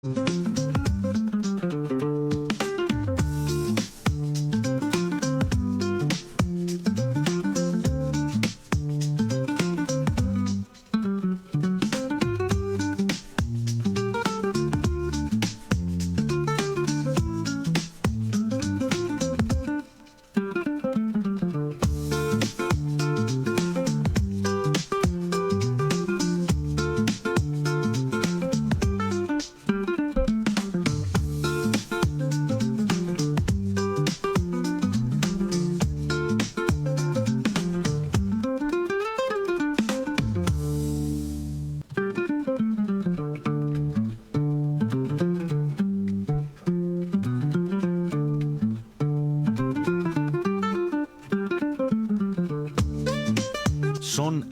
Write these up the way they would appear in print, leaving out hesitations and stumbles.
Son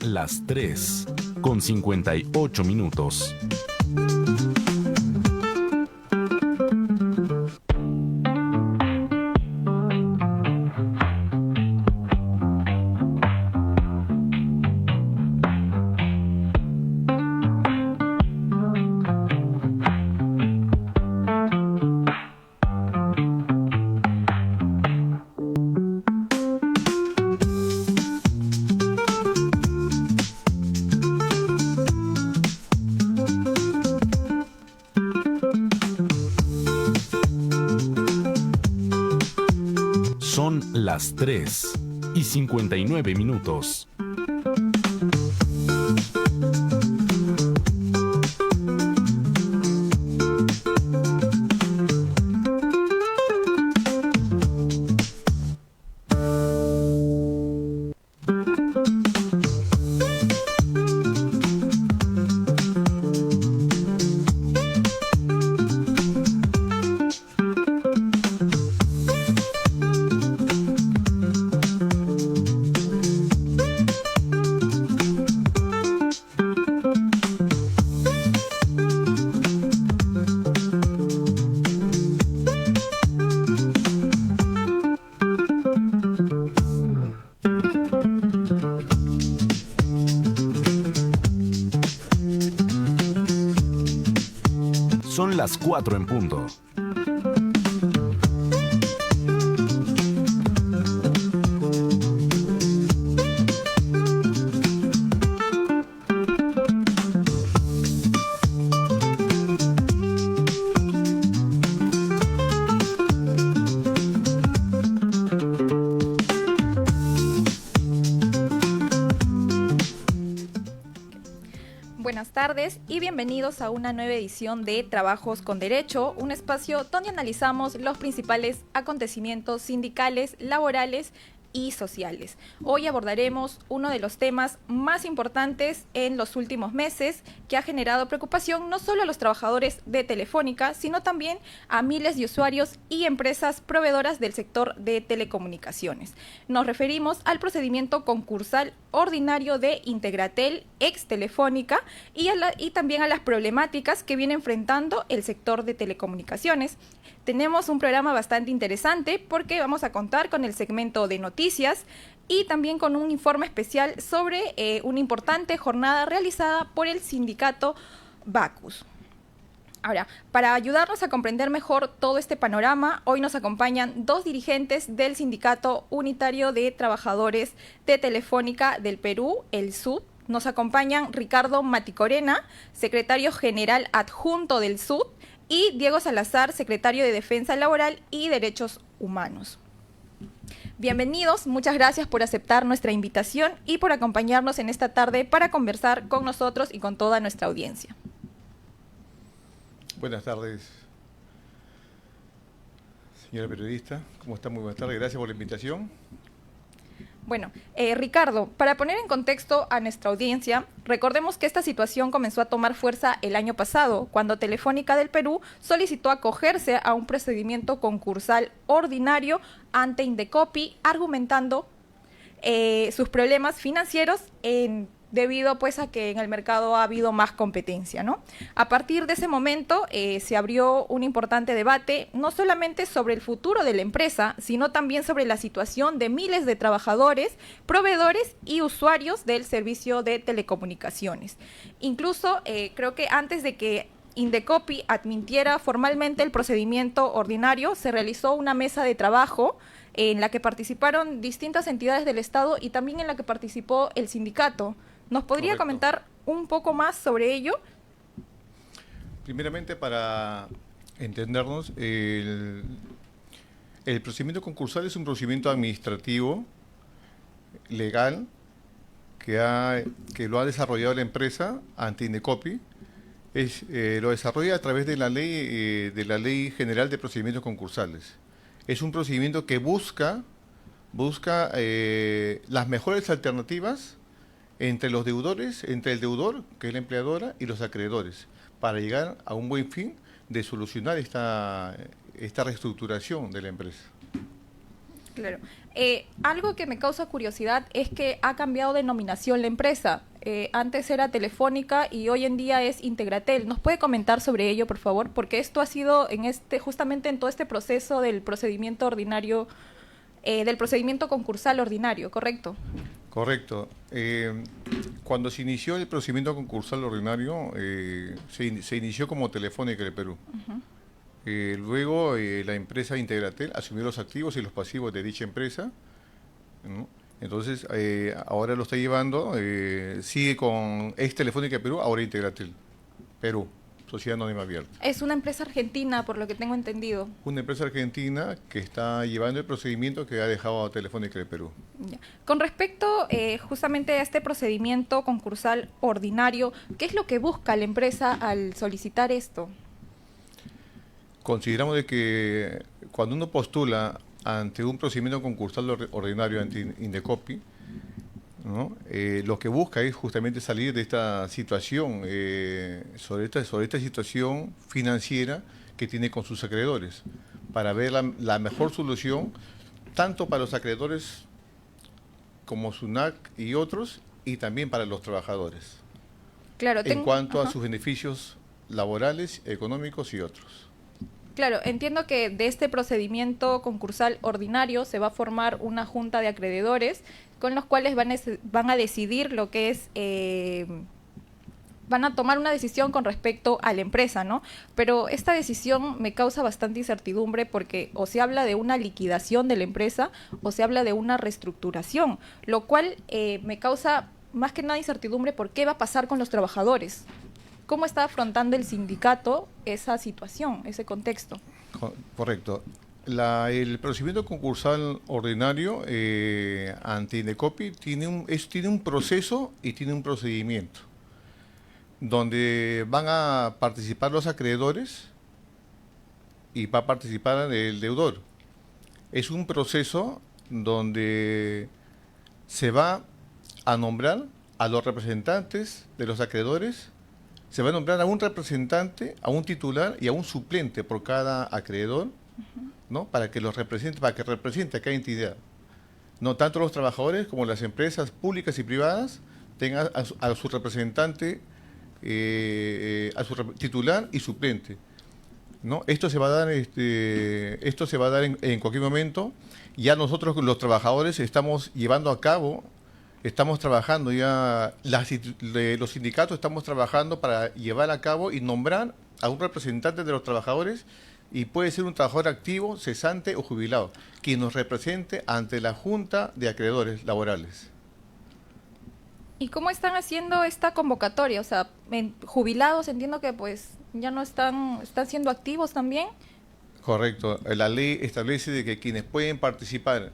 las 3:58. Son las 3:59. Son las 4:00. Buenas tardes y bienvenidos a una nueva edición de Trabajos con Derecho, un espacio donde analizamos los principales acontecimientos sindicales, laborales y sociales. Hoy abordaremos uno de los temas más importantes en los últimos meses que ha generado preocupación no solo a los trabajadores de Telefónica, sino también a miles de usuarios y empresas proveedoras del sector de telecomunicaciones. Nos referimos al procedimiento concursal ordinario de Integratel, ex Telefónica, y también a las problemáticas que viene enfrentando el sector de telecomunicaciones. Tenemos un programa bastante interesante porque vamos a contar con el segmento de noticias y también con un informe especial sobre una importante jornada realizada por el sindicato Bacus. Ahora, para ayudarnos a comprender mejor todo este panorama, hoy nos acompañan dos dirigentes del Sindicato Unitario de Trabajadores de Telefónica del Perú, el SUT. Nos acompañan Ricardo Maticorena, secretario general adjunto del SUT, y Diego Salazar, secretario de Defensa Laboral y Derechos Humanos. Bienvenidos, muchas gracias por aceptar nuestra invitación y por acompañarnos en esta tarde para conversar con nosotros y con toda nuestra audiencia. Buenas tardes, señora periodista. ¿Cómo está? Muy buenas tardes. Gracias por la invitación. Bueno, Ricardo, para poner en contexto a nuestra audiencia, recordemos que esta situación comenzó a tomar fuerza el año pasado, cuando Telefónica del Perú solicitó acogerse a un procedimiento concursal ordinario ante Indecopi, argumentando sus problemas financieros debido pues a que en el mercado ha habido más competencia, ¿no? A partir de ese momento se abrió un importante debate, no solamente sobre el futuro de la empresa, sino también sobre la situación de miles de trabajadores, proveedores y usuarios del servicio de telecomunicaciones. Incluso creo que antes de que Indecopi admitiera formalmente el procedimiento ordinario, se realizó una mesa de trabajo en la que participaron distintas entidades del Estado y también en la que participó el sindicato. ¿Nos podría Correcto. comentar un poco más sobre ello? Primeramente, para entendernos, el procedimiento concursal es un procedimiento administrativo, legal, que lo ha desarrollado la empresa ante Indecopi. Lo desarrolla a través de la Ley General de Procedimientos Concursales. Es un procedimiento que busca las mejores alternativas entre los deudores, entre el deudor, que es la empleadora, y los acreedores, para llegar a un buen fin de solucionar esta reestructuración de la empresa. Claro. Algo que me causa curiosidad es que ha cambiado de denominación la empresa. Antes era Telefónica y hoy en día es Integratel. ¿Nos puede comentar sobre ello, por favor? Porque esto ha sido justamente en todo este proceso del procedimiento ordinario, del procedimiento concursal ordinario, ¿correcto? Correcto. Cuando se inició el procedimiento concursal ordinario, se inició como Telefónica del Perú. Luego la empresa Integratel asumió los activos y los pasivos de dicha empresa, ¿no? Entonces ahora lo está llevando, sigue con ex Telefónica Perú, ahora Integratel Perú, Sociedad Anónima Abierta. Es una empresa argentina, por lo que tengo entendido. Una empresa argentina que está llevando el procedimiento que ha dejado a Telefónica del Perú. Ya. Con respecto justamente a este procedimiento concursal ordinario, ¿qué es lo que busca la empresa al solicitar esto? Consideramos de que cuando uno postula ante un procedimiento concursal ordinario ante Indecopi, ¿no? Lo que busca es justamente salir de esta situación, sobre esta situación financiera que tiene con sus acreedores, para ver la mejor solución, tanto para los acreedores como SUNAC y otros, y también para los trabajadores, Claro, en cuanto a Ajá. sus beneficios laborales, económicos y otros. Claro, entiendo que de este procedimiento concursal ordinario se va a formar una junta de acreedores con los cuales van a decidir lo que es, van a tomar una decisión con respecto a la empresa, ¿no? Pero esta decisión me causa bastante incertidumbre porque o se habla de una liquidación de la empresa o se habla de una reestructuración, lo cual me causa más que nada incertidumbre por qué va a pasar con los trabajadores. ¿Cómo está afrontando el sindicato esa situación, ese contexto? Correcto. El procedimiento concursal ordinario ante Indecopi tiene un proceso y tiene un procedimiento, donde van a participar los acreedores y va a participar el deudor. Es un proceso donde se va a nombrar a los representantes de los acreedores. Se va a nombrar a un representante, a un titular y a un suplente por cada acreedor, ¿no? Para que represente a cada entidad. No tanto los trabajadores como las empresas públicas y privadas tengan a su representante, titular y suplente, ¿no? Esto se va a dar, en cualquier momento. Ya nosotros los trabajadores estamos llevando a cabo. Estamos trabajando ya, los sindicatos estamos trabajando para llevar a cabo y nombrar a un representante de los trabajadores, y puede ser un trabajador activo, cesante o jubilado, quien nos represente ante la Junta de Acreedores Laborales. ¿Y cómo están haciendo esta convocatoria? O sea, jubilados entiendo que pues ya no están siendo activos también. Correcto. La ley establece de que quienes pueden participar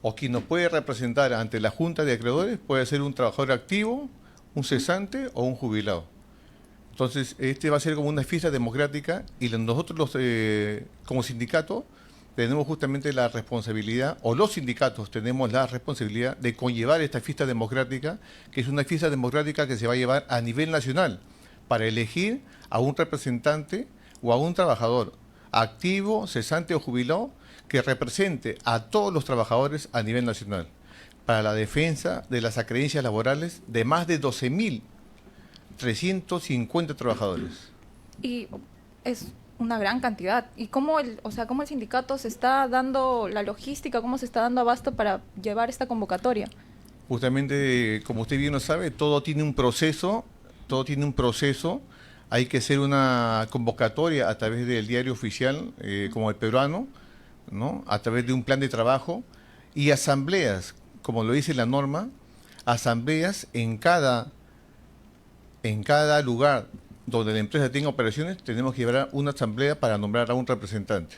o quien nos puede representar ante la Junta de Acreedores puede ser un trabajador activo, un cesante o un jubilado. Entonces, este va a ser como una fiesta democrática, y nosotros como sindicato tenemos justamente la responsabilidad, o los sindicatos tenemos la responsabilidad de conllevar esta fiesta democrática, que es una fiesta democrática que se va a llevar a nivel nacional para elegir a un representante o a un trabajador activo, cesante o jubilado que represente a todos los trabajadores a nivel nacional para la defensa de las acreencias laborales de más de 12.350 trabajadores. Y es una gran cantidad. ¿Y cómo cómo el sindicato se está dando la logística, cómo se está dando abasto para llevar esta convocatoria? Justamente, como usted bien lo sabe, todo tiene un proceso hay que hacer una convocatoria a través del diario oficial, como el peruano, ¿no? A través de un plan de trabajo y asambleas, como lo dice la norma, asambleas en cada lugar donde la empresa tenga operaciones, tenemos que llevar una asamblea para nombrar a un representante.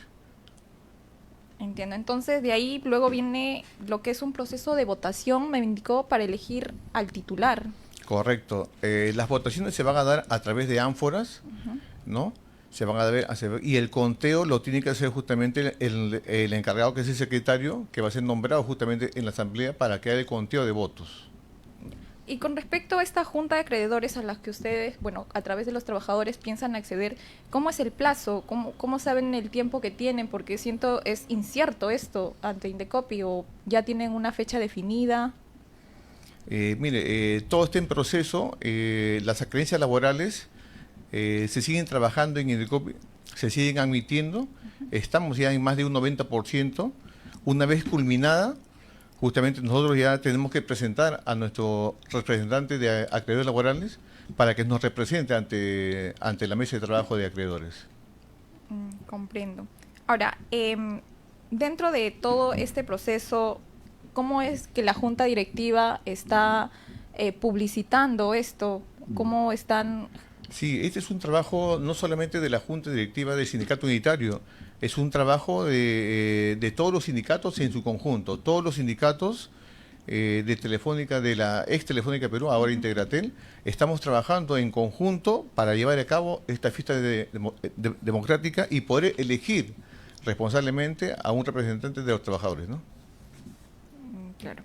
Entiendo. Entonces, de ahí luego viene lo que es un proceso de votación, me indicó, para elegir al titular. Correcto. Las votaciones se van a dar a través de ánforas, ¿no? Se van a ver, y el conteo lo tiene que hacer justamente el encargado, que es el secretario, que va a ser nombrado justamente en la asamblea para que haga el conteo de votos. Y con respecto a esta junta de acreedores a las que ustedes, bueno, a través de los trabajadores piensan acceder, ¿cómo es el plazo? ¿Cómo saben el tiempo que tienen? Porque siento es incierto esto ante Indecopi, o ya tienen una fecha definida. Mire, todo está en proceso. Las acreencias laborales se siguen trabajando en Indecopi, se siguen admitiendo. Estamos ya en más de un 90%. Una vez culminada, justamente nosotros ya tenemos que presentar a nuestro representante de acreedores laborales para que nos represente ante la mesa de trabajo de acreedores. Comprendo. Ahora, dentro de todo este proceso, ¿cómo es que la junta directiva está publicitando esto? ¿Cómo están...? Sí, este es un trabajo no solamente de la junta directiva del sindicato unitario, es un trabajo de todos los sindicatos en su conjunto. Todos los sindicatos de Telefónica, de la ex Telefónica Perú, ahora Integratel, estamos trabajando en conjunto para llevar a cabo esta fiesta democrática y poder elegir responsablemente a un representante de los trabajadores, ¿no? Claro.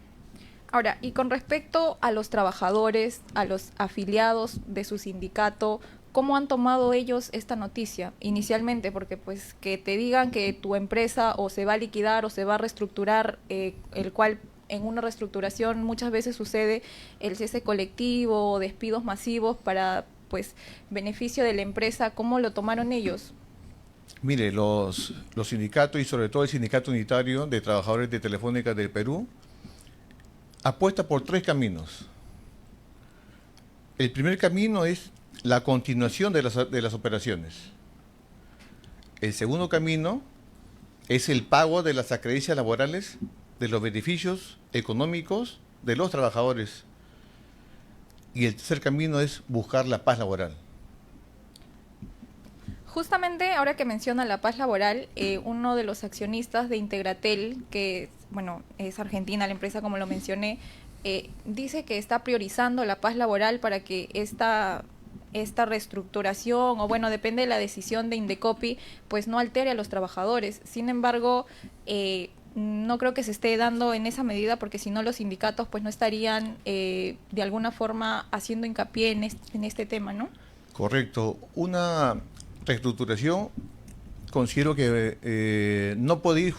Ahora, y con respecto a los trabajadores, a los afiliados de su sindicato, ¿cómo han tomado ellos esta noticia inicialmente? Porque pues que te digan que tu empresa o se va a liquidar o se va a reestructurar, el cual en una reestructuración muchas veces sucede el cese colectivo o despidos masivos para pues beneficio de la empresa, ¿cómo lo tomaron ellos? Mire, los sindicatos y sobre todo el Sindicato Unitario de Trabajadores de Telefónica del Perú apuesta por tres caminos. El primer camino es la continuación de las operaciones. El segundo camino es el pago de las acreencias laborales, de los beneficios económicos de los trabajadores. Y el tercer camino es buscar la paz laboral. Justamente ahora que menciona la paz laboral, uno de los accionistas de Integratel, que bueno, es argentina la empresa como lo mencioné, dice que está priorizando la paz laboral para que esta reestructuración, o bueno, depende de la decisión de Indecopi, pues no altere a los trabajadores. Sin embargo, no creo que se esté dando en esa medida, porque si no los sindicatos pues no estarían de alguna forma haciendo hincapié en este tema, ¿no? Correcto. Una reestructuración, considero que no puede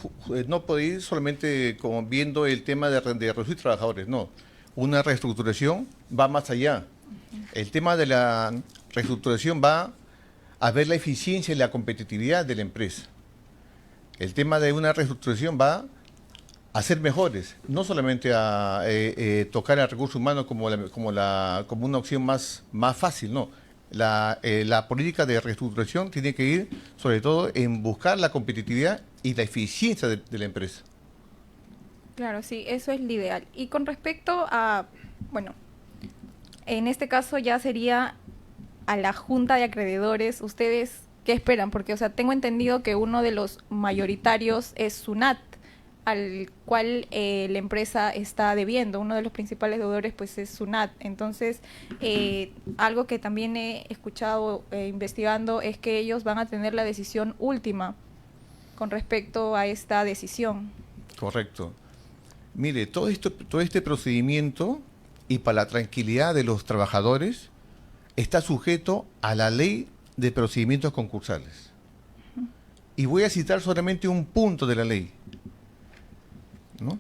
ir solamente como viendo el tema de reducir trabajadores, no. Una reestructuración va más allá. El tema de la reestructuración va a ver la eficiencia y la competitividad de la empresa. El tema de una reestructuración va a ser mejores, no solamente a tocar al recurso humano como una opción más fácil, no. La política de reestructuración tiene que ir sobre todo en buscar la competitividad y la eficiencia de la empresa. Claro, sí, eso es lo ideal. Y con respecto a, bueno, en este caso ya sería a la junta de acreedores, ¿ustedes qué esperan? Porque, o sea, tengo entendido que uno de los mayoritarios es SUNAT, al cual la empresa está debiendo. Uno de los principales deudores pues es SUNAT. Entonces, algo que también he escuchado investigando es que ellos van a tener la decisión última con respecto a esta decisión. Correcto. Mire, todo este procedimiento, y para la tranquilidad de los trabajadores, está sujeto a la ley de procedimientos concursales. Y voy a citar solamente un punto de la ley, ¿no?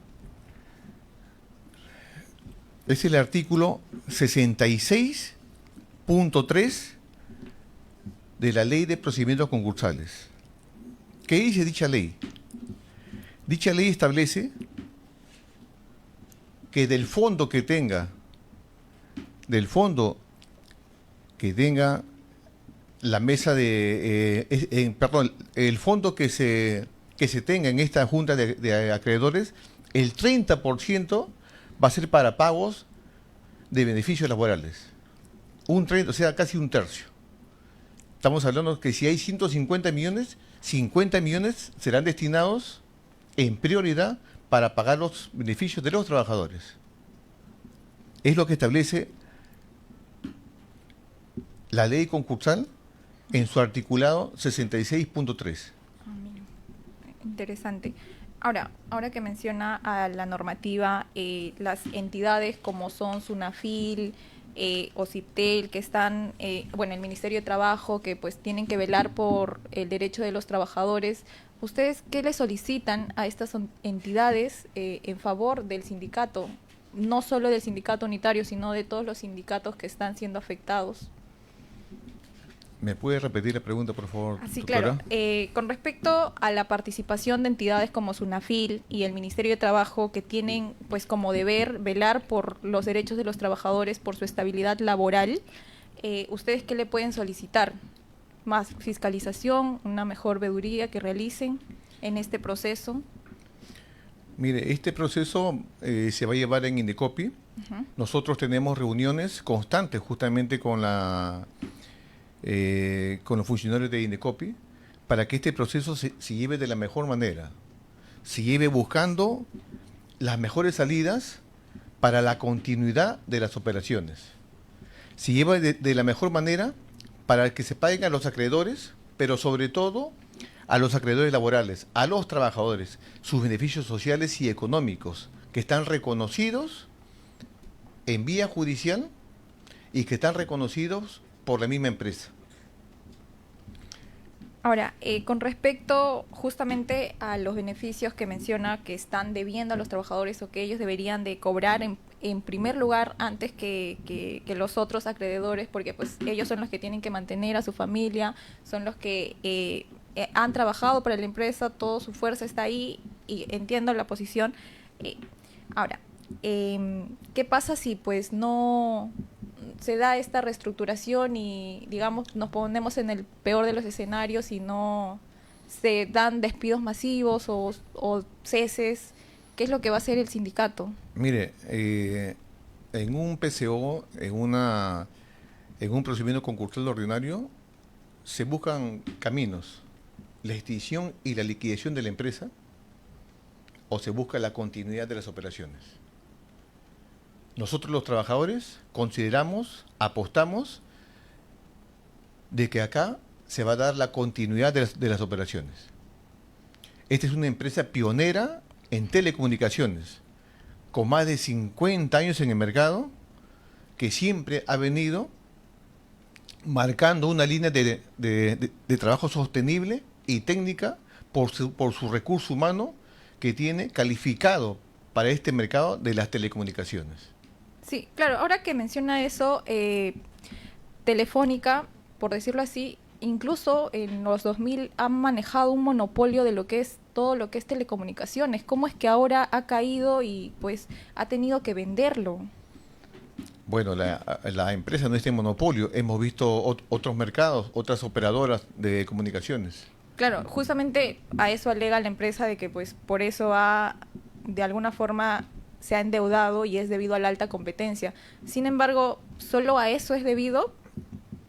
Es el artículo 66.3 de la Ley de Procedimientos Concursales. ¿Qué dice dicha ley? Dicha ley establece que del fondo que tenga la mesa perdón, el fondo que se tenga en esta junta de acreedores, el 30% va a ser para pagos de beneficios laborales. Un 30, o sea, casi un tercio. Estamos hablando que si hay 150 millones, 50 millones serán destinados en prioridad para pagar los beneficios de los trabajadores. Es lo que establece la ley concursal en su articulado 66.3. Interesante. Ahora que menciona a la normativa, las entidades como son SUNAFIL, OCIPTEL, que están, el Ministerio de Trabajo, que pues tienen que velar por el derecho de los trabajadores, ¿ustedes qué le solicitan a estas entidades en favor del sindicato? No solo del sindicato unitario, sino de todos los sindicatos que están siendo afectados. ¿Me puede repetir la pregunta, por favor, Sí, doctora? claro. Con respecto a la participación de entidades como SUNAFIL y el Ministerio de Trabajo, que tienen pues como deber velar por los derechos de los trabajadores, por su estabilidad laboral, ¿ustedes qué le pueden solicitar? ¿Más fiscalización, una mejor veeduría que realicen en este proceso? Mire, este proceso se va a llevar en Indecopi. Nosotros tenemos reuniones constantes justamente con los funcionarios de Indecopi para que este proceso se lleve de la mejor manera, se lleve buscando las mejores salidas para la continuidad de las operaciones, se lleve de la mejor manera para que se paguen a los acreedores, pero sobre todo a los acreedores laborales, a los trabajadores, sus beneficios sociales y económicos que están reconocidos en vía judicial y que están reconocidos por la misma empresa. Ahora, con respecto justamente a los beneficios que menciona que están debiendo a los trabajadores o que ellos deberían de cobrar en primer lugar antes que los otros acreedores, porque pues ellos son los que tienen que mantener a su familia, son los que han trabajado para la empresa, toda su fuerza está ahí y entiendo la posición. Ahora, ¿qué pasa si pues no se da esta reestructuración y, digamos, nos ponemos en el peor de los escenarios y no se dan despidos masivos o ceses? ¿Qué es lo que va a hacer el sindicato? Mire, en un PCO, en un procedimiento concursal ordinario, se buscan caminos: la extinción y la liquidación de la empresa, o se busca la continuidad de las operaciones. Nosotros los trabajadores consideramos, apostamos de que acá se va a dar la continuidad de las operaciones. Esta es una empresa pionera en telecomunicaciones, con más de 50 años en el mercado, que siempre ha venido marcando una línea de trabajo sostenible y técnica por su recurso humano que tiene calificado para este mercado de las telecomunicaciones. Sí, claro, ahora que menciona eso, Telefónica, por decirlo así, incluso en los 2000 han manejado un monopolio de lo que es todo lo que es telecomunicaciones. ¿Cómo es que ahora ha caído y pues ha tenido que venderlo? Bueno, la empresa no está en monopolio. Hemos visto otros mercados, otras operadoras de comunicaciones. Claro, justamente a eso alega la empresa, de que pues por eso de alguna forma se ha endeudado y es debido a la alta competencia. Sin embargo, ¿solo a eso es debido?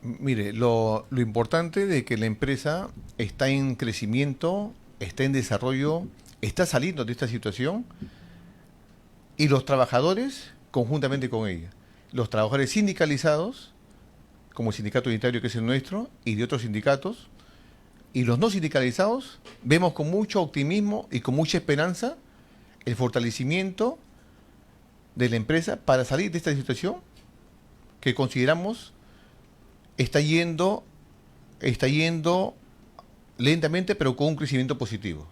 Mire, lo importante de que la empresa está en crecimiento, está en desarrollo, está saliendo de esta situación, y los trabajadores conjuntamente con ella. Los trabajadores sindicalizados, como el sindicato unitario que es el nuestro, y de otros sindicatos, y los no sindicalizados, vemos con mucho optimismo y con mucha esperanza el fortalecimiento de la empresa para salir de esta situación que consideramos está yendo lentamente, pero con un crecimiento positivo.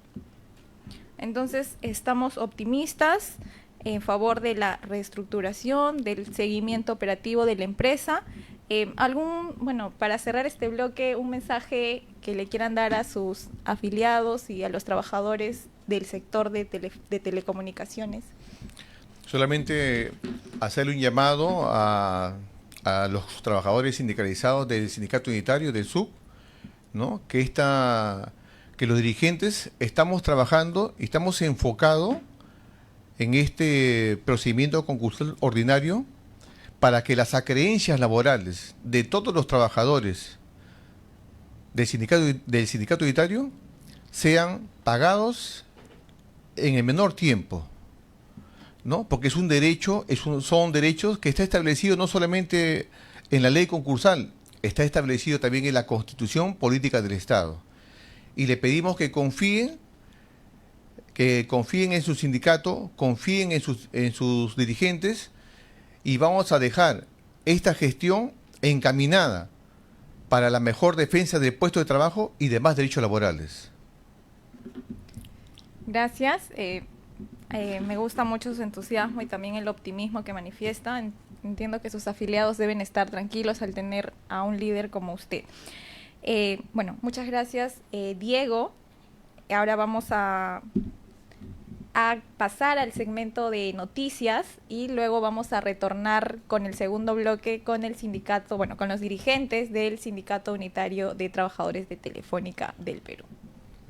Entonces, estamos optimistas en favor de la reestructuración, del seguimiento operativo de la empresa. Para cerrar este bloque, un mensaje que le quieran dar a sus afiliados y a los trabajadores del sector de telecomunicaciones. Solamente hacerle un llamado a a los trabajadores sindicalizados del Sindicato Unitario, del SUB, ¿no? Que los dirigentes estamos trabajando y estamos enfocados en este procedimiento concursal ordinario para que las acreencias laborales de todos los trabajadores del sindicato unitario sean pagados en el menor tiempo, ¿no? Porque es un derecho, son derechos que está establecido no solamente en la ley concursal, está establecido también en la Constitución Política del Estado. Y le pedimos que confíen en su sindicato, confíen en sus dirigentes, y vamos a dejar esta gestión encaminada para la mejor defensa del puesto de trabajo y demás derechos laborales. Gracias. Me gusta mucho su entusiasmo y también el optimismo que manifiesta. Entiendo que sus afiliados deben estar tranquilos al tener a un líder como usted. Bueno, muchas gracias, Diego. Ahora vamos a pasar al segmento de noticias y luego vamos a retornar con el segundo bloque con el sindicato, bueno, con los dirigentes del Sindicato Unitario de Trabajadores de Telefónica del Perú.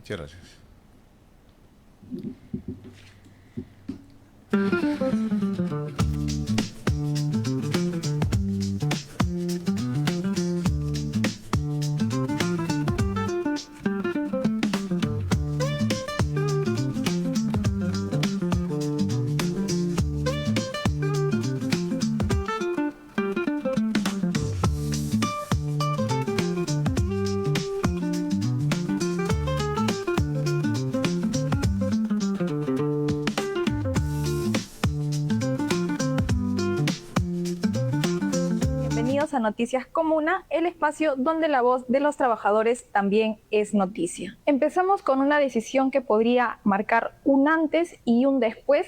Muchas gracias. A Noticias Comuna, el espacio donde la voz de los trabajadores también es noticia. Empezamos con una decisión que podría marcar un antes y un después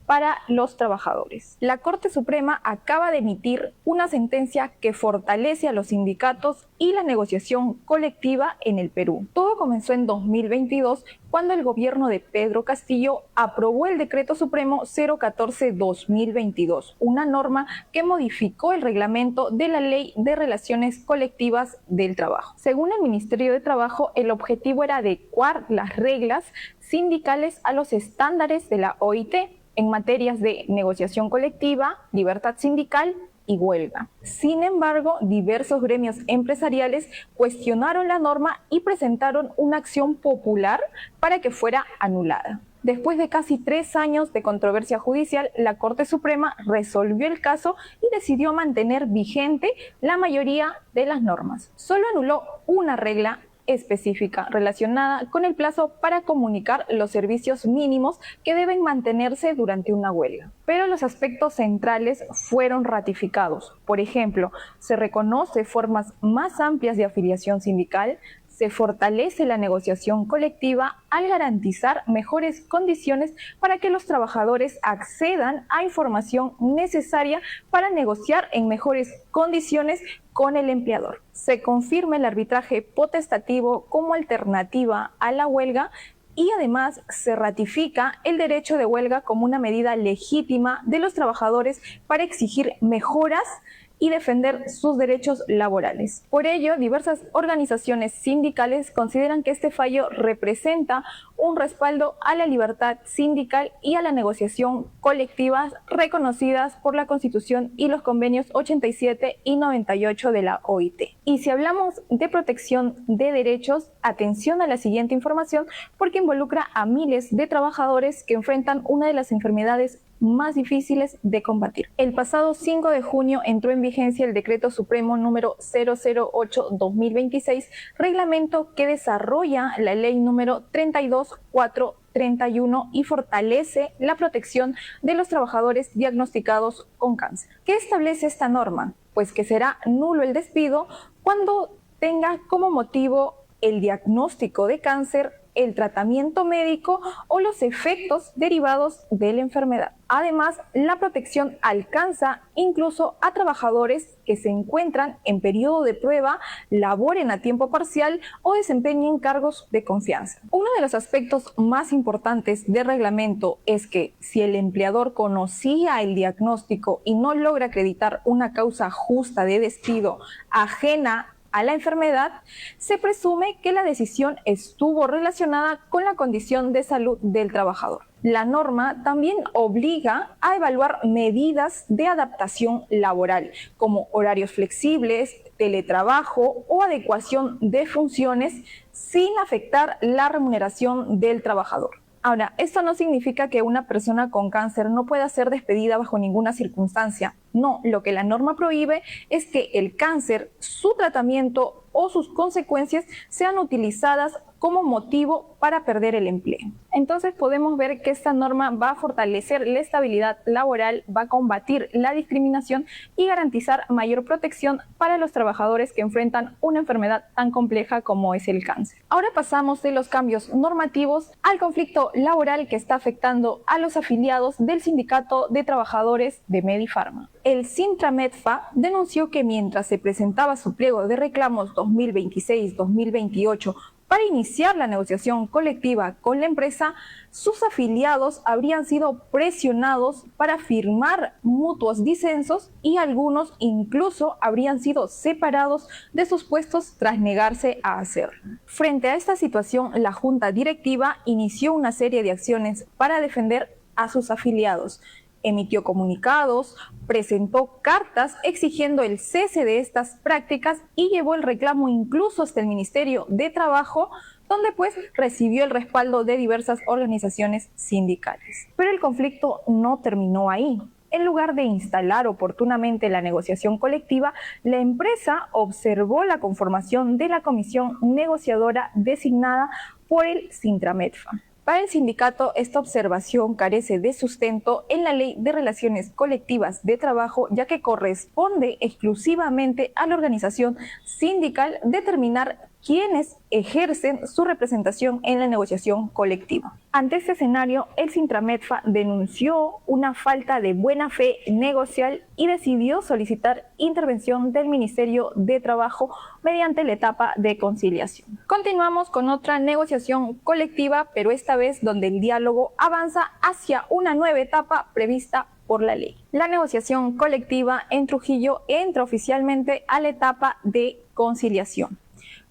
para los trabajadores. La Corte Suprema acaba de emitir una sentencia que fortalece a los sindicatos y la negociación colectiva en el Perú. Todo comenzó en 2022 cuando el gobierno de Pedro Castillo aprobó el Decreto Supremo 014-2022, una norma que modificó el reglamento de la Ley de Relaciones Colectivas del Trabajo. Según el Ministerio de Trabajo, el objetivo era adecuar las reglas sindicales a los estándares de la OIT en materias de negociación colectiva, libertad sindical y huelga. Sin embargo, diversos gremios empresariales cuestionaron la norma y presentaron una acción popular para que fuera anulada. Después de casi 3 años de controversia judicial, la Corte Suprema resolvió el caso y decidió mantener vigente la mayoría de las normas. Solo anuló una regla específica relacionada con el plazo para comunicar los servicios mínimos que deben mantenerse durante una huelga. Pero los aspectos centrales fueron ratificados. Por ejemplo, se reconoce formas más amplias de afiliación sindical, se fortalece la negociación colectiva al garantizar mejores condiciones para que los trabajadores accedan a información necesaria para negociar en mejores condiciones con el empleador. Se confirma el arbitraje potestativo como alternativa a la huelga y además se ratifica el derecho de huelga como una medida legítima de los trabajadores para exigir mejoras y defender sus derechos laborales. Por ello, diversas organizaciones sindicales consideran que este fallo representa un respaldo a la libertad sindical y a la negociación colectiva reconocidas por la Constitución y los convenios 87 y 98 de la OIT. Y si hablamos de protección de derechos, atención a la siguiente información porque involucra a miles de trabajadores que enfrentan una de las enfermedades más difíciles de combatir. El pasado 5 de junio entró en vigencia el Decreto Supremo número 008-2026, reglamento que desarrolla la ley número 32431 y fortalece la protección de los trabajadores diagnosticados con cáncer. ¿Qué establece esta norma? Pues que será nulo el despido cuando tenga como motivo el diagnóstico de cáncer el tratamiento médico o los efectos derivados de la enfermedad. Además, la protección alcanza incluso a trabajadores que se encuentran en periodo de prueba, laboren a tiempo parcial o desempeñen cargos de confianza. Uno de los aspectos más importantes del reglamento es que si el empleador conocía el diagnóstico y no logra acreditar una causa justa de despido ajena a la enfermedad, se presume que la decisión estuvo relacionada con la condición de salud del trabajador. La norma también obliga a evaluar medidas de adaptación laboral, como horarios flexibles, teletrabajo o adecuación de funciones sin afectar la remuneración del trabajador. Ahora, esto no significa que una persona con cáncer no pueda ser despedida bajo ninguna circunstancia. No, lo que la norma prohíbe es que el cáncer, su tratamiento o sus consecuencias sean utilizadas como motivo para perder el empleo. Entonces podemos ver que esta norma va a fortalecer la estabilidad laboral, va a combatir la discriminación y garantizar mayor protección para los trabajadores que enfrentan una enfermedad tan compleja como es el cáncer. Ahora pasamos de los cambios normativos al conflicto laboral que está afectando a los afiliados del Sindicato de Trabajadores de Medifarma. El Sintra-Medfa denunció que mientras se presentaba su pliego de reclamos 2026-2028 para iniciar la negociación colectiva con la empresa, sus afiliados habrían sido presionados para firmar mutuos disensos y algunos incluso habrían sido separados de sus puestos tras negarse a hacerlo. Frente a esta situación, la Junta Directiva inició una serie de acciones para defender a sus afiliados. Emitió comunicados, presentó cartas exigiendo el cese de estas prácticas y llevó el reclamo incluso hasta el Ministerio de Trabajo, donde pues recibió el respaldo de diversas organizaciones sindicales. Pero el conflicto no terminó ahí. En lugar de instalar oportunamente la negociación colectiva, la empresa observó la conformación de la comisión negociadora designada por el Sintra-Medfa. Para el sindicato, esta observación carece de sustento en la Ley de Relaciones Colectivas de Trabajo, ya que corresponde exclusivamente a la organización sindical determinar quiénes ejercen su representación en la negociación colectiva. Ante este escenario, el Sintra-Medfa denunció una falta de buena fe negocial y decidió solicitar intervención del Ministerio de Trabajo mediante la etapa de conciliación. Continuamos con otra negociación colectiva, pero esta vez donde el diálogo avanza hacia una nueva etapa prevista por la ley. La negociación colectiva en Trujillo entra oficialmente a la etapa de conciliación.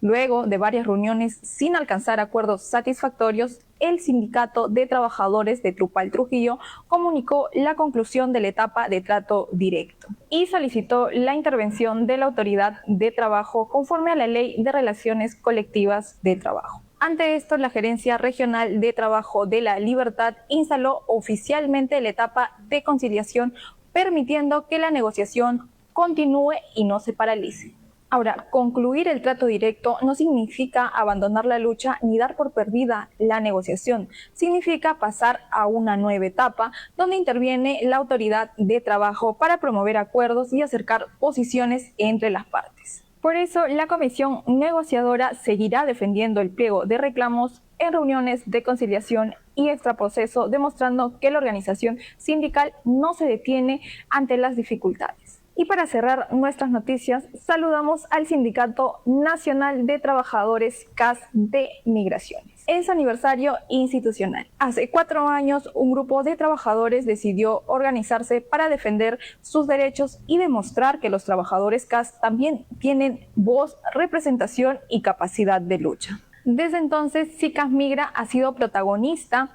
Luego de varias reuniones sin alcanzar acuerdos satisfactorios, el Sindicato de Trabajadores de Trupal Trujillo comunicó la conclusión de la etapa de trato directo y solicitó la intervención de la Autoridad de Trabajo conforme a la Ley de Relaciones Colectivas de Trabajo. Ante esto, la Gerencia Regional de Trabajo de La Libertad instaló oficialmente la etapa de conciliación, permitiendo que la negociación continúe y no se paralice. Ahora, concluir el trato directo no significa abandonar la lucha ni dar por perdida la negociación. Significa pasar a una nueva etapa donde interviene la Autoridad de Trabajo para promover acuerdos y acercar posiciones entre las partes. Por eso, la comisión negociadora seguirá defendiendo el pliego de reclamos en reuniones de conciliación y extraproceso, demostrando que la organización sindical no se detiene ante las dificultades. Y para cerrar nuestras noticias, saludamos al Sindicato Nacional de Trabajadores CAS de Migraciones en su aniversario institucional. Hace 4 años, un grupo de trabajadores decidió organizarse para defender sus derechos y demostrar que los trabajadores CAS también tienen voz, representación y capacidad de lucha. Desde entonces, SICAS Migra ha sido protagonista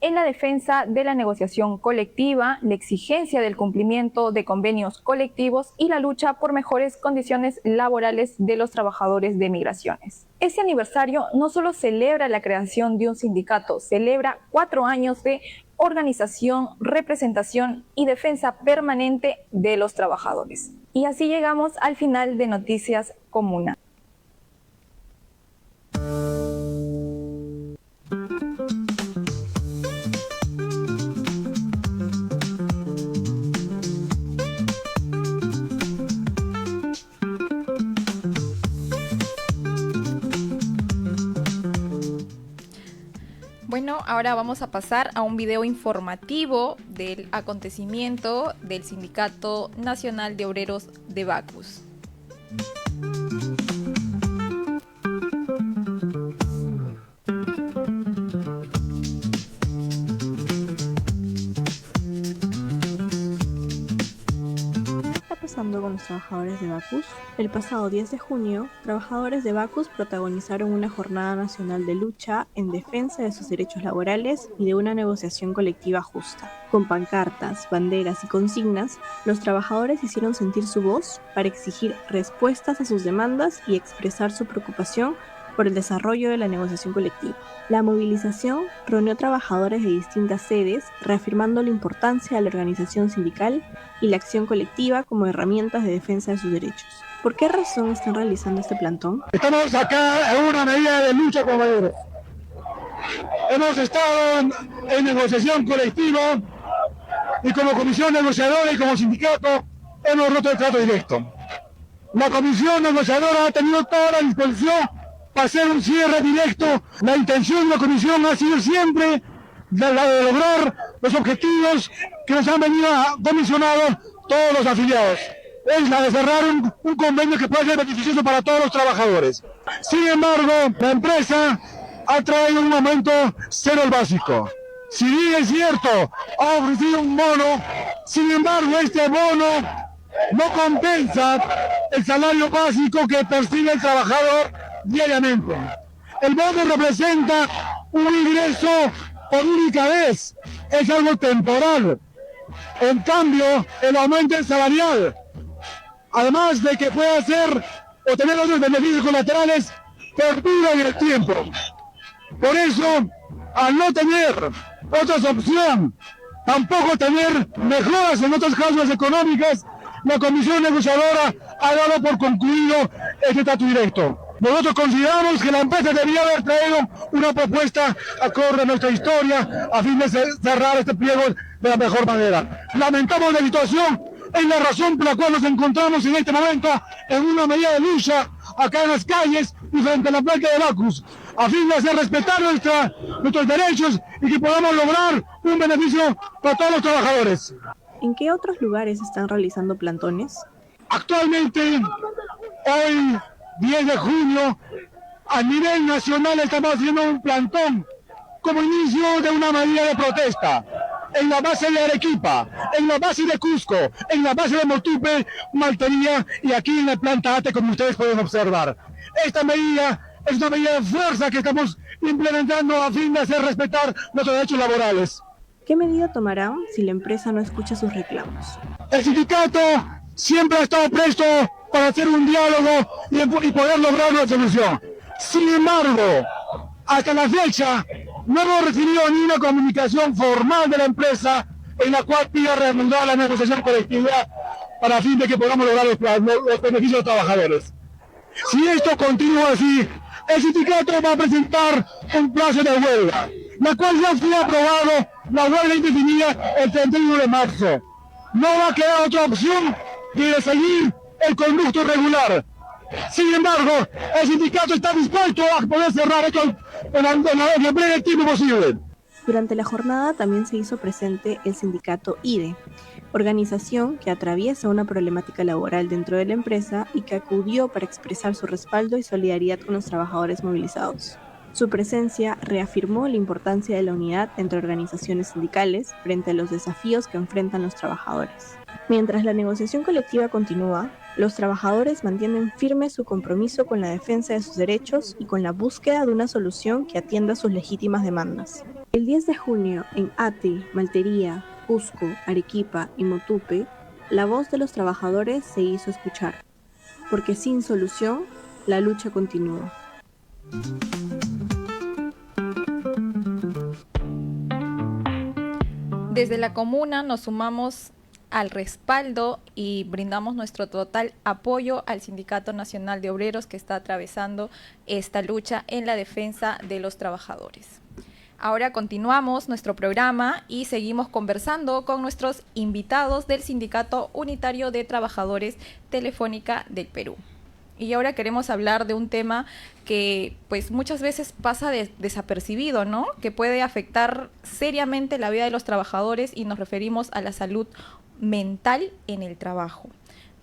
en la defensa de la negociación colectiva, la exigencia del cumplimiento de convenios colectivos y la lucha por mejores condiciones laborales de los trabajadores de migraciones. Este aniversario no solo celebra la creación de un sindicato, celebra 4 años de organización, representación y defensa permanente de los trabajadores. Y así llegamos al final de Noticias Comuna. Bueno, ahora vamos a pasar a un video informativo del acontecimiento del Sindicato Nacional de Obreros de Bacus. Pasando con los trabajadores de Bacus. El pasado 10 de junio, trabajadores de Bacus protagonizaron una jornada nacional de lucha en defensa de sus derechos laborales y de una negociación colectiva justa. Con pancartas, banderas y consignas, los trabajadores hicieron sentir su voz para exigir respuestas a sus demandas y expresar su preocupación por el desarrollo de la negociación colectiva. La movilización reunió trabajadores de distintas sedes, reafirmando la importancia de la organización sindical y la acción colectiva como herramientas de defensa de sus derechos. ¿Por qué razón están realizando este plantón? Estamos acá en una medida de lucha, compañeros. Hemos estado en negociación colectiva y como comisión negociadora y como sindicato hemos roto el trato directo. La comisión negociadora ha tenido toda la disposición para hacer un cierre directo. La intención de la comisión ha sido siempre la de lograr los objetivos que nos han venido comisionados todos los afiliados. Es la de cerrar un convenio que puede ser beneficioso para todos los trabajadores. Sin embargo, la empresa ha traído un aumento cero el básico. Si bien es cierto, ha ofrecido un bono, sin embargo este bono no compensa el salario básico que percibe el trabajador diariamente. El bono representa un ingreso por única vez, es algo temporal. En cambio, el aumento salarial, además de que puede hacer o tener otros beneficios colaterales, perdura en el tiempo. Por eso, al no tener otras opciones, tampoco tener mejoras en otras causas económicas, la comisión negociadora ha dado por concluido este trato directo. Nosotros consideramos que la empresa debería haber traído una propuesta acorde a nuestra historia a fin de cerrar este pliego de la mejor manera. Lamentamos la situación, es la razón por la cual nos encontramos en este momento en una medida de lucha acá en las calles y frente a la planta de Bacus, a fin de hacer respetar nuestros derechos y que podamos lograr un beneficio para todos los trabajadores. ¿En qué otros lugares están realizando plantones? Actualmente, hoy 10 de junio, a nivel nacional estamos haciendo un plantón como inicio de una medida de protesta en la base de Arequipa, en la base de Cusco, en la base de Motupe, Maltería y aquí en la planta ATE, como ustedes pueden observar. Esta medida es una medida de fuerza que estamos implementando a fin de hacer respetar nuestros derechos laborales. ¿Qué medida tomarán si la empresa no escucha sus reclamos? El sindicato siempre ha estado presto para hacer un diálogo y poder lograr una solución. Sin embargo, hasta la fecha no hemos recibido ni una comunicación formal de la empresa en la cual pida reanudar la negociación colectiva para fin de que podamos lograr los beneficios de los trabajadores. Si esto continúa así, el sindicato va a presentar un plazo de huelga, la cual ya fue aprobado, la huelga indefinida el 31 de marzo. No va a quedar otra opción que de seguir el conducto regular. Sin embargo, el sindicato está dispuesto a poder cerrar esto en el breve tiempo posible. Durante la jornada también se hizo presente el sindicato IDE, organización que atraviesa una problemática laboral dentro de la empresa y que acudió para expresar su respaldo y solidaridad con los trabajadores movilizados. Su presencia reafirmó la importancia de la unidad entre organizaciones sindicales frente a los desafíos que enfrentan los trabajadores. Mientras la negociación colectiva continúa, los trabajadores mantienen firme su compromiso con la defensa de sus derechos y con la búsqueda de una solución que atienda sus legítimas demandas. El 10 de junio, en Ate, Maltería, Cusco, Arequipa y Motupe, la voz de los trabajadores se hizo escuchar, porque sin solución, la lucha continúa. Desde la comuna nos sumamos al respaldo y brindamos nuestro total apoyo al Sindicato Nacional de Obreros que está atravesando esta lucha en la defensa de los trabajadores. Ahora continuamos nuestro programa y seguimos conversando con nuestros invitados del Sindicato Unitario de Trabajadores Telefónica del Perú. Y ahora queremos hablar de un tema que pues muchas veces pasa desapercibido, ¿no? Que puede afectar seriamente la vida de los trabajadores y nos referimos a la salud mental en el trabajo.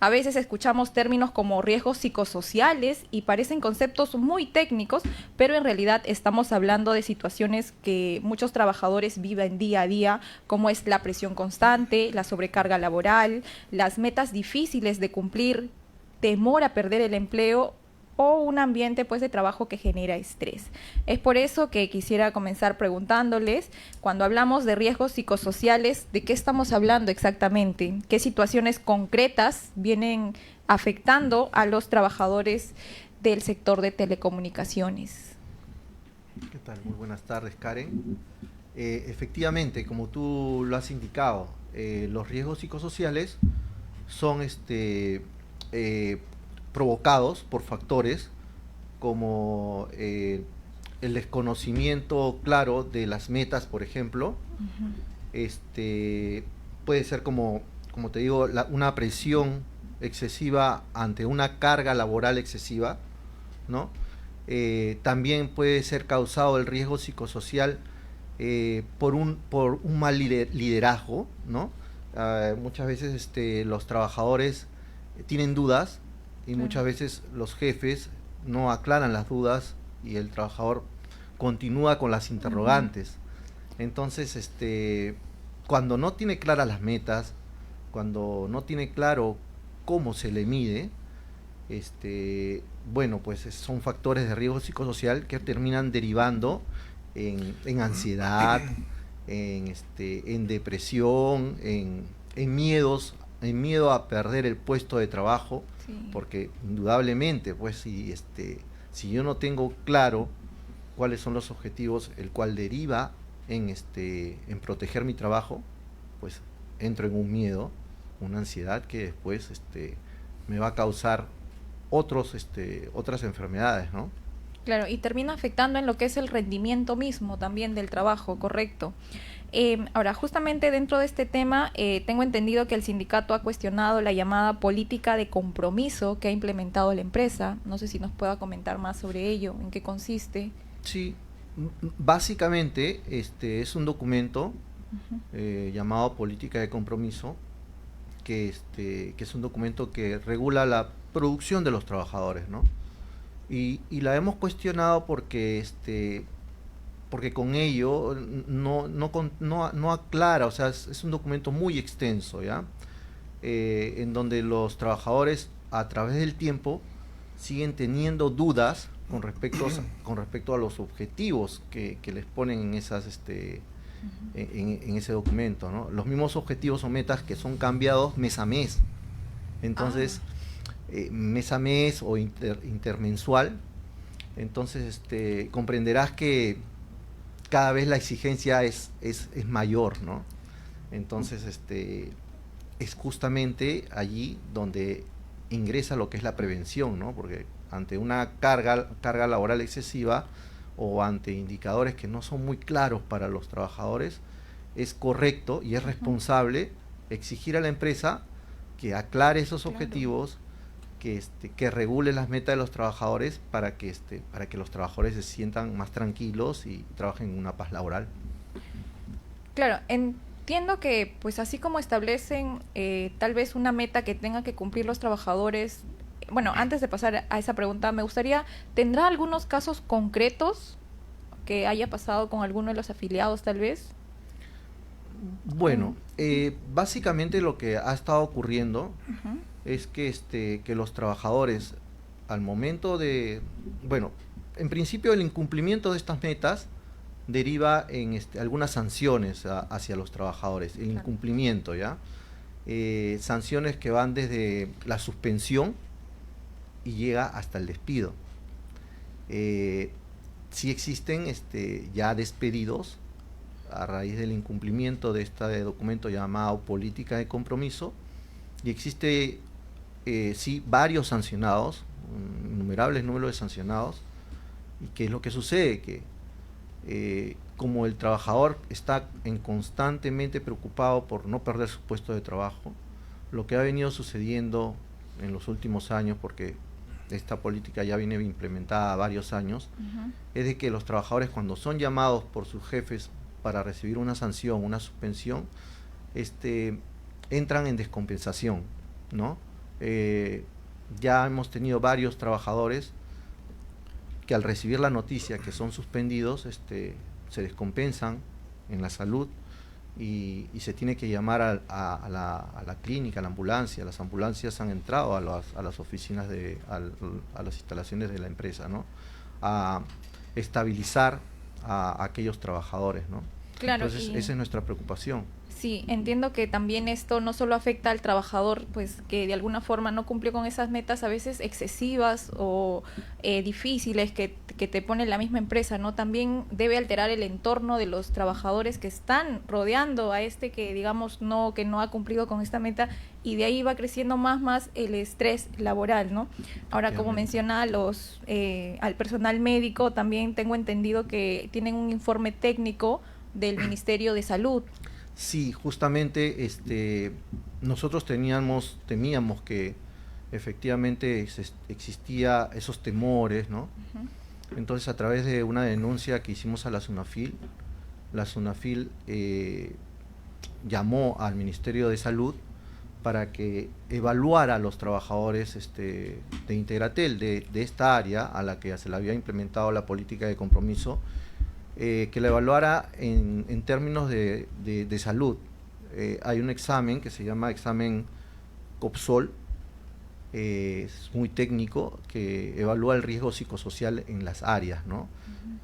A veces escuchamos términos como riesgos psicosociales y parecen conceptos muy técnicos, pero en realidad estamos hablando de situaciones que muchos trabajadores viven día a día, como es la presión constante, la sobrecarga laboral, las metas difíciles de cumplir, temor a perder el empleo o un ambiente pues de trabajo que genera estrés. Es por eso que quisiera comenzar preguntándoles, cuando hablamos de riesgos psicosociales, ¿de qué estamos hablando exactamente? ¿Qué situaciones concretas vienen afectando a los trabajadores del sector de telecomunicaciones? ¿Qué tal? Muy buenas tardes, Karen. Efectivamente, como tú lo has indicado, los riesgos psicosociales son provocados por factores como el desconocimiento claro de las metas, por ejemplo. Puede ser como te digo, una presión excesiva ante una carga laboral excesiva, ¿no? También puede ser causado el riesgo psicosocial por un mal liderazgo, ¿no? Muchas veces los trabajadores tienen dudas y muchas veces los jefes no aclaran las dudas y el trabajador continúa con las interrogantes. Entonces, cuando no tiene claras las metas, cuando no tiene claro cómo se le mide, bueno, pues son factores de riesgo psicosocial que terminan derivando en ansiedad, en depresión, en miedos, en miedo a perder el puesto de trabajo. Sí. Porque indudablemente, pues si yo no tengo claro cuáles son los objetivos, el cual deriva en proteger mi trabajo, pues entro en un miedo, una ansiedad que después me va a causar otras enfermedades, ¿no? Claro, y termina afectando en lo que es el rendimiento mismo también del trabajo, correcto. Ahora, justamente dentro de este tema, tengo entendido que el sindicato ha cuestionado la llamada política de compromiso que ha implementado la empresa. No sé si nos pueda comentar más sobre ello, en qué consiste. Sí, básicamente es un documento llamado Política de Compromiso, que es un documento que regula la producción de los trabajadores, ¿no? Y la hemos cuestionado porque con ello no aclara, o sea, es un documento muy extenso, ¿ya? En donde los trabajadores a través del tiempo siguen teniendo dudas con respecto a los objetivos que les ponen en esas en ese documento, ¿no? Los mismos objetivos o metas que son cambiados mes a mes. Entonces, mes a mes o intermensual. Entonces, comprenderás que cada vez la exigencia es mayor, ¿no? Entonces, es justamente allí donde ingresa lo que es la prevención, ¿no? Porque ante una carga laboral excesiva o ante indicadores que no son muy claros para los trabajadores, es correcto y es responsable exigir a la empresa que aclare esos objetivos, que regule las metas de los trabajadores para que los trabajadores se sientan más tranquilos y trabajen en una paz laboral. Claro, entiendo que pues así como establecen tal vez una meta que tengan que cumplir los trabajadores. Bueno, antes de pasar a esa pregunta, me gustaría, ¿tendrá algunos casos concretos que haya pasado con alguno de los afiliados tal vez? Bueno, básicamente lo que ha estado ocurriendo es que los trabajadores al momento de, bueno, en principio el incumplimiento de estas metas deriva en algunas sanciones hacia los trabajadores, el incumplimiento, ¿ya? Sanciones que van desde la suspensión y llega hasta el despido. Sí existen ya despedidos a raíz del incumplimiento de este documento llamado Política de Compromiso, y existe sí varios sancionados, innumerables números de sancionados. ¿Y qué es lo que sucede? Que como el trabajador está constantemente preocupado por no perder su puesto de trabajo, lo que ha venido sucediendo en los últimos años, porque esta política ya viene implementada varios años, es de que los trabajadores, cuando son llamados por sus jefes para recibir una sanción, una suspensión, entran en descompensación, ¿no? Ya hemos tenido varios trabajadores que al recibir la noticia que son suspendidos, se descompensan en la salud y se tiene que llamar a la clínica, a la ambulancia. Las ambulancias han entrado a las oficinas, a las instalaciones de la empresa, ¿no? A estabilizar a aquellos trabajadores, ¿no? Claro. Entonces, esa es nuestra preocupación. Sí, entiendo que también esto no solo afecta al trabajador, pues que de alguna forma no cumplió con esas metas a veces excesivas o difíciles que te pone la misma empresa, ¿no? También debe alterar el entorno de los trabajadores que están rodeando a que digamos que no ha cumplido con esta meta, y de ahí va creciendo más el estrés laboral, ¿no? Ahora, como menciona al personal médico, también tengo entendido que tienen un informe técnico del Ministerio de Salud. Sí, justamente nosotros temíamos que efectivamente existía esos temores, ¿no? Entonces, a través de una denuncia que hicimos a la SUNAFIL llamó al Ministerio de Salud para que evaluara a los trabajadores de Integratel, de esta área a la que se le había implementado la política de compromiso, que la evaluara en términos de salud. Hay un examen que se llama examen COPSOL, es muy técnico, que evalúa el riesgo psicosocial en las áreas, ¿no?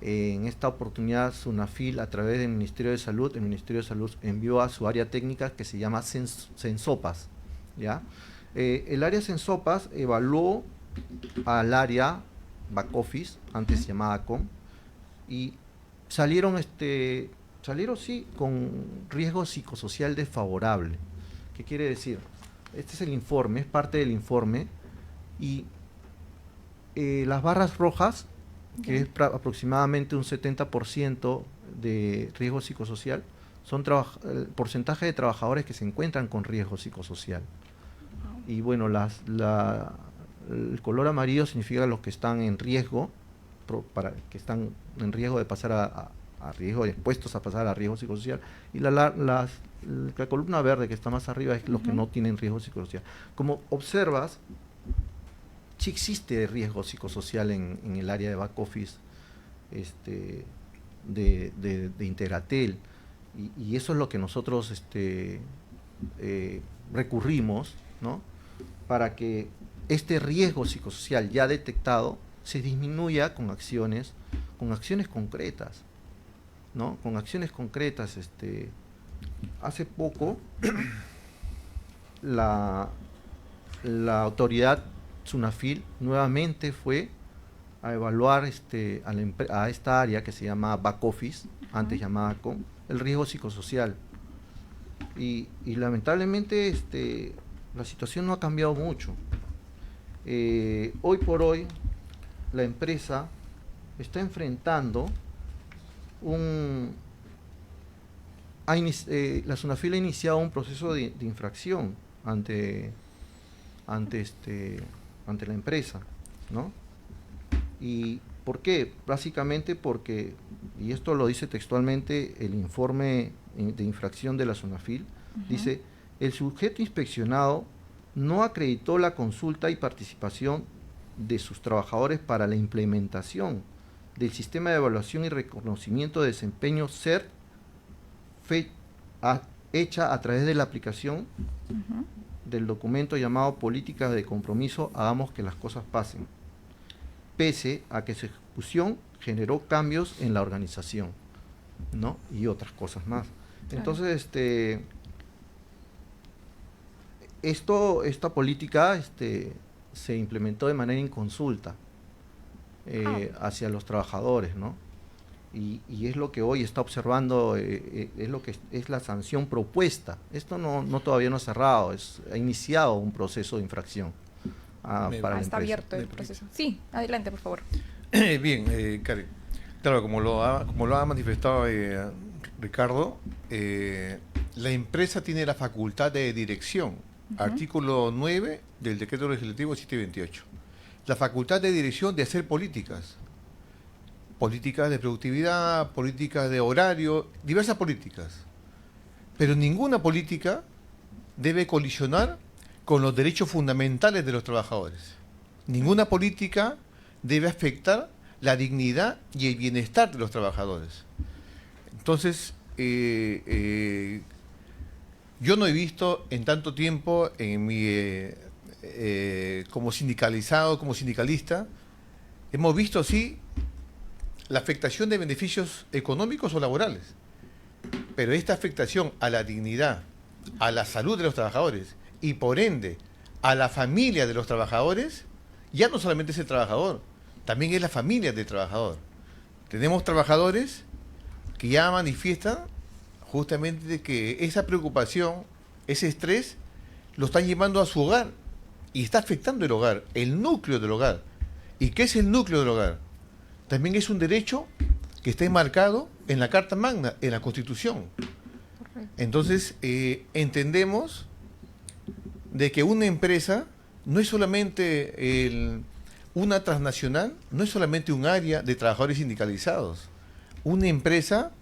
En esta oportunidad, SUNAFIL, a través del Ministerio de Salud, el Ministerio de Salud envió a su área técnica que se llama Sensopas, ¿ya? El área Sensopas evaluó al área Back Office, antes llamada COM, y salieron sí con riesgo psicosocial desfavorable. ¿Qué quiere decir? Este es el informe, es parte del informe, y las barras rojas, que es aproximadamente un 70% de riesgo psicosocial, son el porcentaje de trabajadores que se encuentran con riesgo psicosocial. Y bueno, el color amarillo significa los que están en riesgo, que están en riesgo de pasar a riesgo, expuestos a pasar a riesgo psicosocial, y la columna verde que está más arriba es los que no tienen riesgo psicosocial. Como observas, sí existe riesgo psicosocial en el área de back office de Integratel, y eso es lo que nosotros recurrimos, ¿no? Para que este riesgo psicosocial ya detectado se disminuya con acciones concretas, ¿no? Con acciones concretas. Hace poco la autoridad SUNAFIL nuevamente fue a evaluar a esta área que se llama Back Office, antes llamada COM, el riesgo psicosocial. Y lamentablemente la situación no ha cambiado mucho. Hoy por hoy la empresa está enfrentando la SUNAFIL ha iniciado un proceso de infracción ante la empresa, ¿no? ¿Y por qué? Básicamente porque, y esto lo dice textualmente el informe de infracción de la SUNAFIL, dice: el sujeto inspeccionado no acreditó la consulta y participación de sus trabajadores para la implementación del sistema de evaluación y reconocimiento de desempeño CERT hecha a través de la aplicación del documento llamado Políticas de Compromiso, hagamos que las cosas pasen, pese a que su ejecución generó cambios en la organización, ¿no? Y otras cosas más. Claro. Entonces, esta política se implementó de manera inconsulta hacia los trabajadores, ¿no? Y es lo que hoy está observando, es lo que es la sanción propuesta. Esto todavía no ha cerrado, ha iniciado un proceso de infracción para la empresa. Está abierto el proceso. Sí, adelante, por favor. Bien, Karen. Claro, como lo ha manifestado Ricardo, la empresa tiene la facultad de dirección, artículo 9 del decreto legislativo 728. la facultad de dirección de hacer políticas. Políticas de productividad, políticas de horario, diversas políticas. Pero ninguna política debe colisionar con los derechos fundamentales de los trabajadores. Ninguna política debe afectar la dignidad y el bienestar de los trabajadores. Entonces, yo no he visto en tanto tiempo en mi como sindicalizado, como sindicalista, hemos visto sí la afectación de beneficios económicos o laborales, pero esta afectación a la dignidad, a la salud de los trabajadores y por ende a la familia de los trabajadores, ya no solamente es el trabajador, también es la familia del trabajador. Tenemos trabajadores que ya manifiestan justamente de que esa preocupación, ese estrés, lo están llevando a su hogar y está afectando el hogar, el núcleo del hogar. ¿Y qué es el núcleo del hogar? También es un derecho que está enmarcado en la Carta Magna, en la Constitución. Entonces, entendemos de que una empresa no es solamente una transnacional, no es solamente un área de trabajadores sindicalizados. Una empresa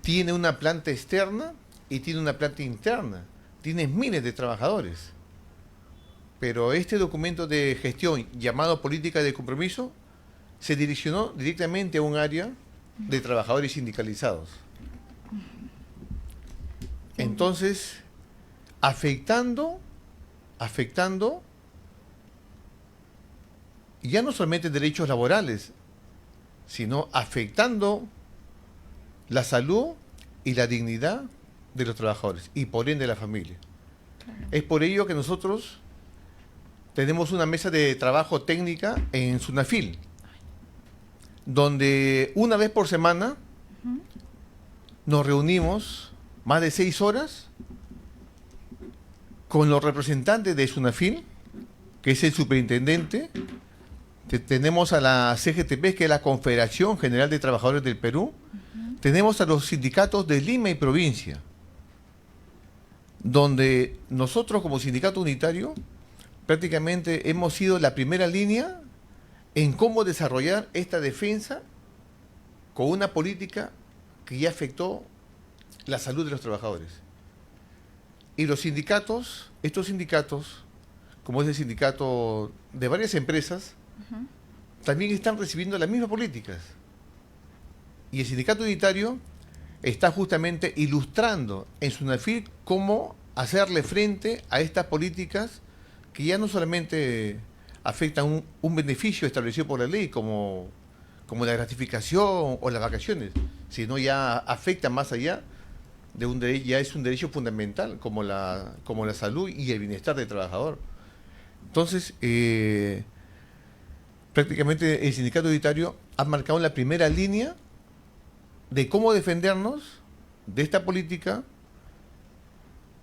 tiene una planta externa y tiene una planta interna. Tiene miles de trabajadores. Pero este documento de gestión llamado Política de Compromiso se direccionó directamente a un área de trabajadores sindicalizados. Entonces, afectando ya no solamente derechos laborales, sino afectando la salud y la dignidad de los trabajadores y por ende la familia. Es por ello que nosotros tenemos una mesa de trabajo técnica en SUNAFIL, donde una vez por semana nos reunimos más de 6 horas con los representantes de SUNAFIL, que es el superintendente. Tenemos a la CGTP, que es la Confederación General de Trabajadores del Perú. Tenemos a los sindicatos de Lima y provincia, donde nosotros como sindicato unitario prácticamente hemos sido la primera línea en cómo desarrollar esta defensa con una política que ya afectó la salud de los trabajadores. Y los sindicatos, estos sindicatos, como es el sindicato de varias empresas, también están recibiendo las mismas políticas. Y el sindicato unitario está justamente ilustrando en SUNAFIL cómo hacerle frente a estas políticas que ya no solamente afectan un beneficio establecido por la ley, como la gratificación o las vacaciones, sino ya afectan más allá de un derecho, ya es un derecho fundamental, como la salud y el bienestar del trabajador. Entonces, prácticamente el sindicato unitario ha marcado la primera línea de cómo defendernos de esta política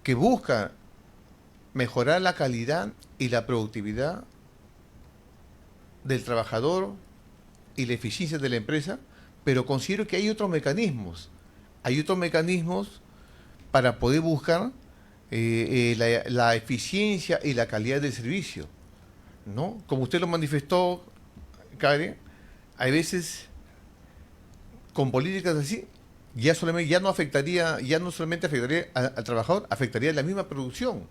que busca mejorar la calidad y la productividad del trabajador y la eficiencia de la empresa, pero considero que hay otros mecanismos para poder buscar la eficiencia y la calidad del servicio, ¿no? Como usted lo manifestó, Karen, hay veces con políticas así ya no solamente afectaría al trabajador, afectaría a la misma producción,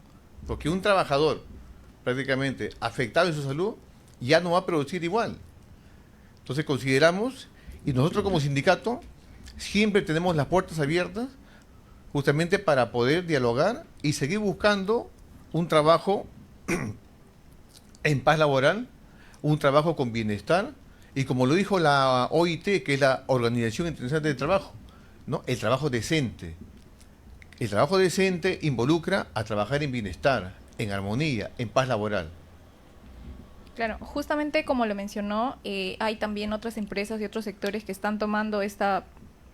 porque un trabajador prácticamente afectado en su salud ya no va a producir igual. Entonces consideramos, y nosotros como sindicato siempre tenemos las puertas abiertas justamente para poder dialogar y seguir buscando un trabajo en paz laboral, un trabajo con bienestar, y como lo dijo la OIT, que es la Organización Internacional del Trabajo, ¿no? El trabajo decente. El trabajo decente involucra a trabajar en bienestar, en armonía, en paz laboral. Claro, justamente como lo mencionó, hay también otras empresas y otros sectores que están tomando esta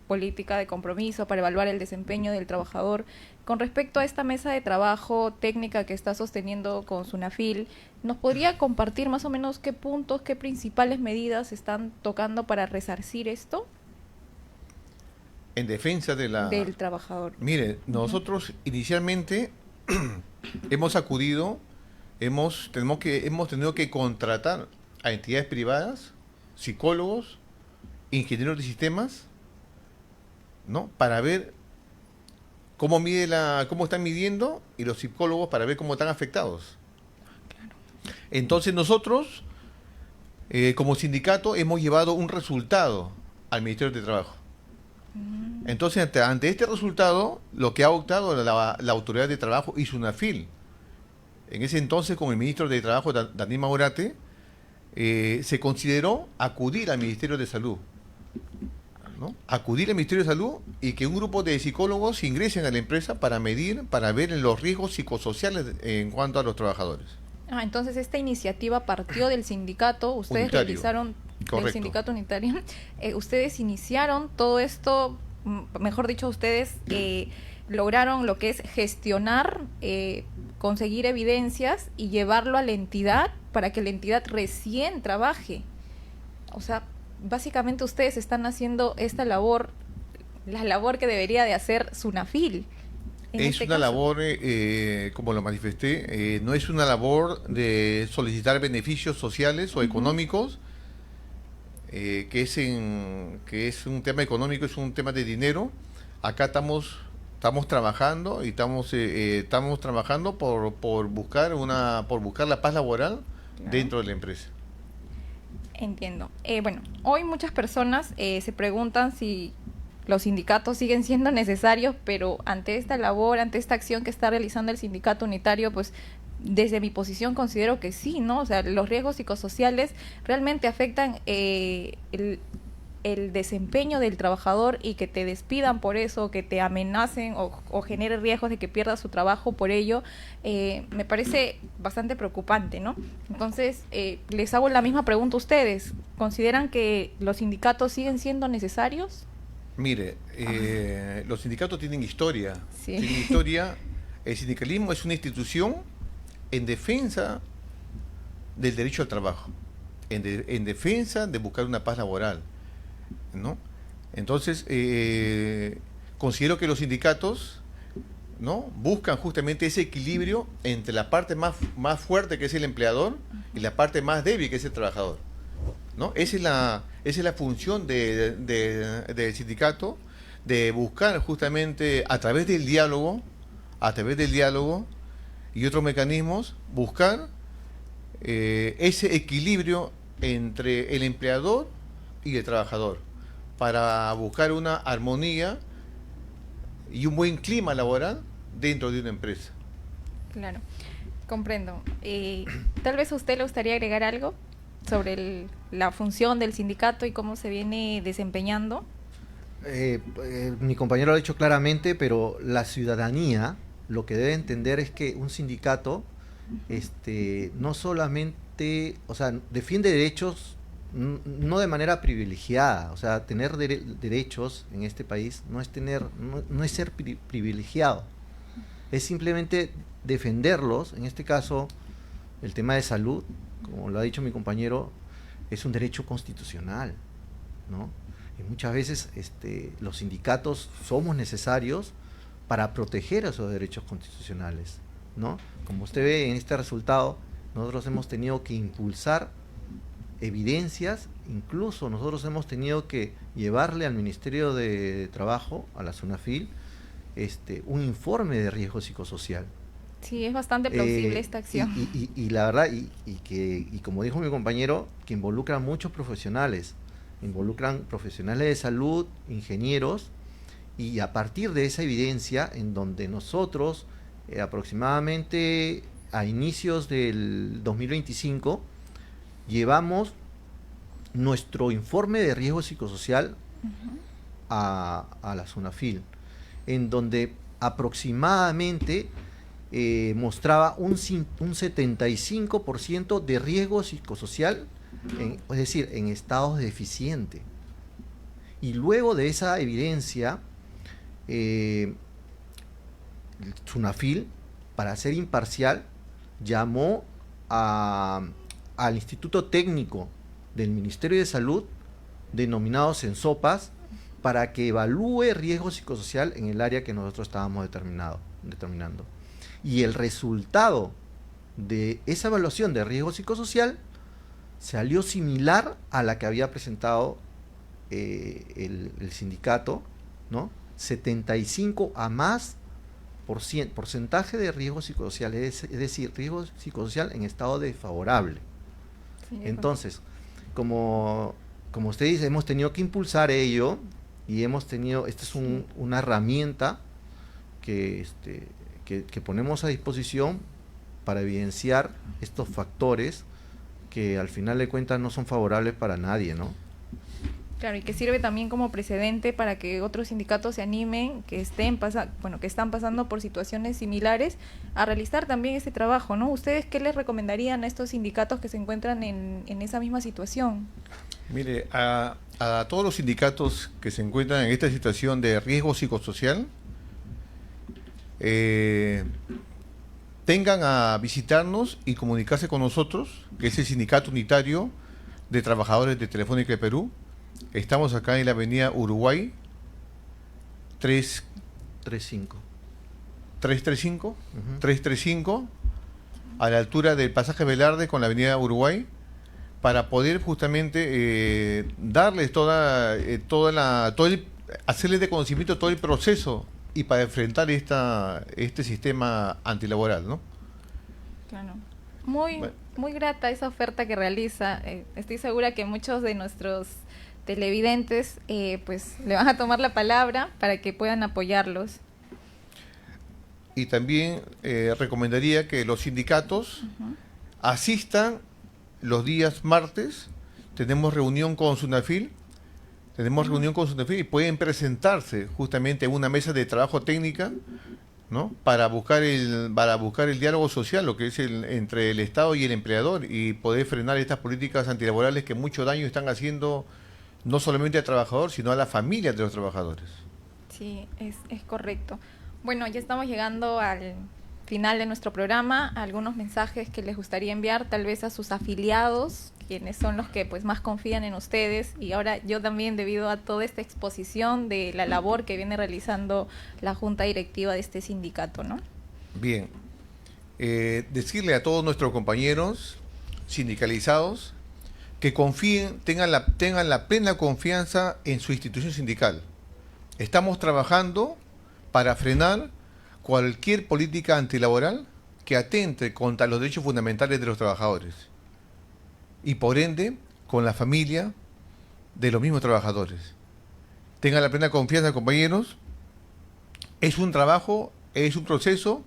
política de compromiso para evaluar el desempeño del trabajador. Con respecto a esta mesa de trabajo técnica que está sosteniendo con SUNAFIL, ¿nos podría compartir más o menos qué puntos, qué principales medidas están tocando para resarcir esto? En defensa del trabajador. Mire, nosotros inicialmente hemos acudido hemos tenido que contratar a entidades privadas, psicólogos, ingenieros de sistemas, ¿no? Para ver cómo cómo están midiendo, y los psicólogos para ver cómo están afectados. Entonces nosotros, como sindicato, hemos llevado un resultado al Ministerio de Trabajo. Entonces, ante este resultado, lo que ha optado la Autoridad de Trabajo y SUNAFIL, en ese entonces con el ministro de Trabajo, Daniel Maurate, se consideró acudir al Ministerio de Salud, ¿no? Acudir al Ministerio de Salud y que un grupo de psicólogos ingresen a la empresa para ver los riesgos psicosociales en cuanto a los trabajadores. Entonces esta iniciativa partió del sindicato, ustedes Unitario. realizaron, Correcto. del sindicato unitario, ustedes iniciaron todo esto, mejor dicho, ustedes lograron lo que es gestionar, conseguir evidencias y llevarlo a la entidad para que la entidad recién trabaje. O sea, básicamente ustedes están haciendo esta labor, la labor que debería de hacer SUNAFIL. Es una labor, como lo manifesté, no es una labor de solicitar beneficios sociales o económicos, que es un tema económico, es un tema de dinero. Acá estamos trabajando y estamos trabajando por buscar la paz laboral dentro de la empresa. Entiendo. Bueno, hoy muchas personas se preguntan si los sindicatos siguen siendo necesarios, pero ante esta labor, ante esta acción que está realizando el sindicato unitario, pues desde mi posición considero que sí, ¿no? O sea, los riesgos psicosociales realmente afectan el desempeño del trabajador, y que te despidan por eso, que te amenacen o genere riesgos de que pierda su trabajo por ello, me parece bastante preocupante, ¿no? Entonces, les hago la misma pregunta a ustedes. ¿Consideran que los sindicatos siguen siendo necesarios? Mire, los sindicatos tienen historia. Sí. Tienen historia. El sindicalismo es una institución en defensa del derecho al trabajo, en defensa de buscar una paz laboral, ¿no? Entonces, considero que los sindicatos, ¿no?, buscan justamente ese equilibrio entre la parte más fuerte, que es el empleador, y la parte más débil, que es el trabajador, ¿no? Esa es la función del sindicato, de buscar justamente a través del diálogo y otros mecanismos, buscar ese equilibrio entre el empleador y el trabajador, para buscar una armonía y un buen clima laboral dentro de una empresa. Claro, comprendo. Tal vez a usted le gustaría agregar algo sobre la función del sindicato y cómo se viene desempeñando. Mi compañero lo ha dicho claramente, pero la ciudadanía lo que debe entender es que un sindicato no solamente, o sea, defiende derechos no de manera privilegiada. O sea, tener derechos en este país no es ser privilegiado, es simplemente defenderlos. En este caso, el tema de salud, como lo ha dicho mi compañero, es un derecho constitucional, ¿no? Y muchas veces los sindicatos somos necesarios para proteger esos derechos constitucionales, ¿no? Como usted ve en este resultado, nosotros hemos tenido que impulsar evidencias, incluso nosotros hemos tenido que llevarle al Ministerio de Trabajo, a la SUNAFIL, un informe de riesgo psicosocial. Sí, es bastante plausible esta acción. Y la verdad, y como dijo mi compañero, que involucran muchos profesionales, involucran profesionales de salud, ingenieros, y a partir de esa evidencia, en donde nosotros aproximadamente a inicios del 2025 llevamos nuestro informe de riesgo psicosocial a la SUNAFIL, en donde aproximadamente mostraba un 75% de riesgo psicosocial, es decir, en estados deficientes. Y luego de esa evidencia, SUNAFIL, para ser imparcial, llamó al Instituto Técnico del Ministerio de Salud, denominado CENSOPAS, para que evalúe riesgo psicosocial en el área que nosotros estábamos determinando. Y el resultado de esa evaluación de riesgo psicosocial salió similar a la que había presentado el sindicato, ¿no? 75 a más porcentaje de riesgo psicosocial, es decir, riesgo psicosocial en estado desfavorable. Sí, Entonces, como usted dice, hemos tenido que impulsar ello y hemos tenido, esta es una herramienta que ponemos a disposición para evidenciar estos factores que al final de cuentas no son favorables para nadie, ¿no? Claro, y que sirve también como precedente para que otros sindicatos se animen, que están pasando por situaciones similares, a realizar también ese trabajo, ¿no? ¿Ustedes qué les recomendarían a estos sindicatos que se encuentran en esa misma situación? Mire, a todos los sindicatos que se encuentran en esta situación de riesgo psicosocial, tengan a visitarnos y comunicarse con nosotros, que es el Sindicato Unitario de Trabajadores de Telefónica de Perú. Estamos acá en la avenida Uruguay 335, a la altura del pasaje Velarde con la avenida Uruguay, para poder justamente darles hacerles de conocimiento todo el proceso y para enfrentar este sistema antilaboral, ¿no? Claro. Muy grata esa oferta que realiza. Estoy segura que muchos de nuestros televidentes pues le van a tomar la palabra para que puedan apoyarlos. Y también recomendaría que los sindicatos asistan los días martes. Tenemos reunión con SUNAFIL. Y pueden presentarse justamente en una mesa de trabajo técnica, ¿no? Para buscar el diálogo social, lo que es entre el Estado y el empleador, y poder frenar estas políticas antilaborales que mucho daño están haciendo no solamente al trabajador, sino a la familia de los trabajadores. Sí, es correcto. Bueno, ya estamos llegando al final de nuestro programa. Algunos mensajes que les gustaría enviar tal vez a sus afiliados, quienes son los que pues más confían en ustedes, y ahora yo también, debido a toda esta exposición de la labor que viene realizando la junta directiva de este sindicato, ¿no? Bien, decirle a todos nuestros compañeros sindicalizados que confíen, tengan la plena confianza en su institución sindical. Estamos trabajando para frenar cualquier política antilaboral que atente contra los derechos fundamentales de los trabajadores y por ende con la familia de los mismos trabajadores. Tengan la plena confianza, compañeros. Es un trabajo, es un proceso,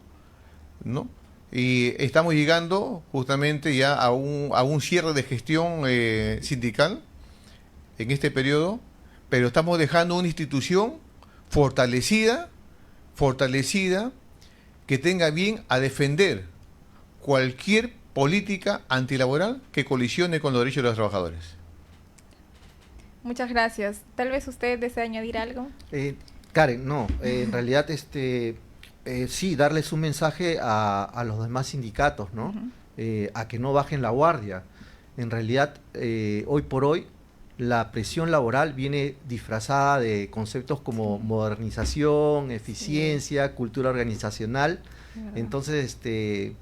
¿no? Y estamos llegando justamente ya a un cierre de gestión sindical en este periodo, pero estamos dejando una institución fortalecida, que tenga bien a defender cualquier política antilaboral que colisione con los derechos de los trabajadores. Muchas gracias. Tal vez usted desea añadir algo. Karen, no, en realidad sí, darles un mensaje a los demás sindicatos, ¿no? A que no bajen la guardia. En realidad, hoy por hoy, la presión laboral viene disfrazada de conceptos como modernización, eficiencia, cultura organizacional. Entonces, que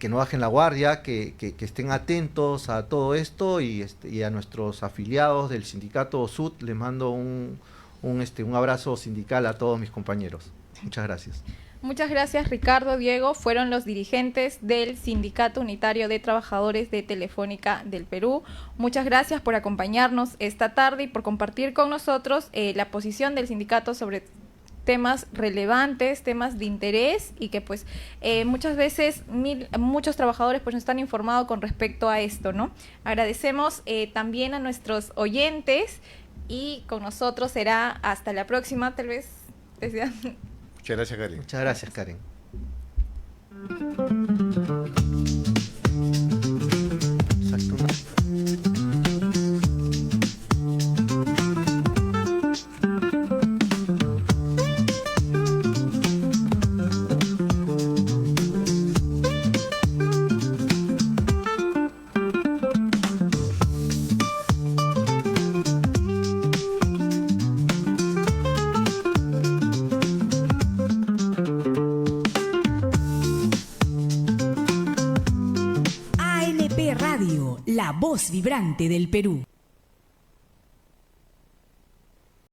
no bajen la guardia, que estén atentos a todo esto, y a nuestros afiliados del sindicato SUT les mando un abrazo sindical a todos mis compañeros. Muchas gracias. Muchas gracias, Ricardo, Diego. Fueron los dirigentes del Sindicato Unitario de Trabajadores de Telefónica del Perú. Muchas gracias por acompañarnos esta tarde y por compartir con nosotros la posición del sindicato sobre temas relevantes, temas de interés, y que pues muchas veces muchos trabajadores pues no están informados con respecto a esto, ¿no? Agradecemos también a nuestros oyentes, y con nosotros será hasta la próxima. Tal vez decían... Muchas gracias, Karen. Muchas gracias, Karen. Radio, la voz vibrante del Perú.